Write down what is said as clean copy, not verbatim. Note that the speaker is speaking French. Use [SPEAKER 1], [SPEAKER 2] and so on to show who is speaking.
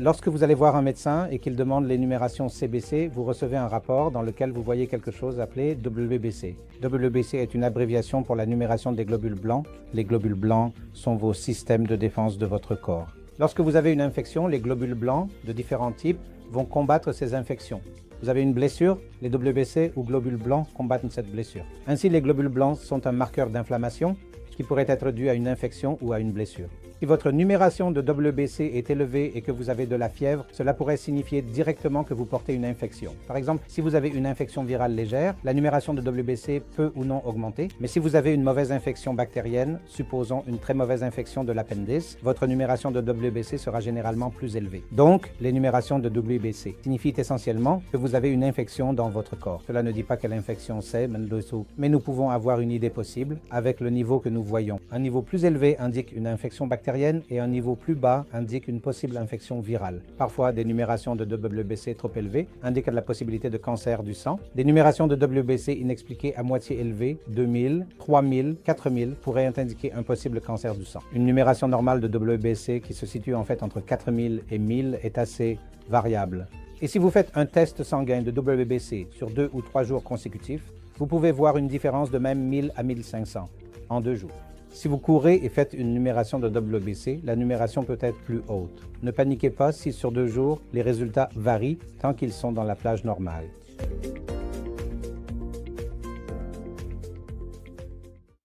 [SPEAKER 1] Lorsque vous allez voir un médecin et qu'il demande l'énumération CBC, vous recevez un rapport dans lequel vous voyez quelque chose appelé WBC. WBC est une abréviation pour la numération des globules blancs. Les globules blancs sont vos systèmes de défense de votre corps. Lorsque vous avez une infection, les globules blancs de différents types vont combattre ces infections. Vous avez une blessure, les WBC ou globules blancs combattent cette blessure. Ainsi, les globules blancs sont un marqueur d'inflammation qui pourrait être dû à une infection ou à une blessure. Si votre numération de WBC est élevée et que vous avez de la fièvre, cela pourrait signifier directement que vous portez une infection. Par exemple, si vous avez une infection virale légère, la numération de WBC peut ou non augmenter. Mais si vous avez une mauvaise infection bactérienne, supposons une très mauvaise infection de l'appendice, votre numération de WBC sera généralement plus élevée. Donc, l'énumération de WBC signifie essentiellement que vous avez une infection dans votre corps. Cela ne dit pas quelle infection c'est, mais nous pouvons avoir une idée possible avec le niveau que nous voyons. Un niveau plus élevé indique une infection bactérienne et un niveau plus bas indique une possible infection virale. Parfois, des numérations de WBC trop élevées indiquent la possibilité de cancer du sang. Des numérations de WBC inexpliquées à moitié élevées, 2000, 3000, 4000, pourraient indiquer un possible cancer du sang. Une numération normale de WBC qui se situe en fait entre 4000 et 1000 est assez variable. Et si vous faites un test sanguin de WBC sur 2 ou 3 jours consécutifs, vous pouvez voir une différence de même 1000 à 1500 en 2 jours. Si vous courez et faites une numération de WBC, la numération peut être plus haute. Ne paniquez pas si sur 2 jours, les résultats varient tant qu'ils sont dans la plage normale.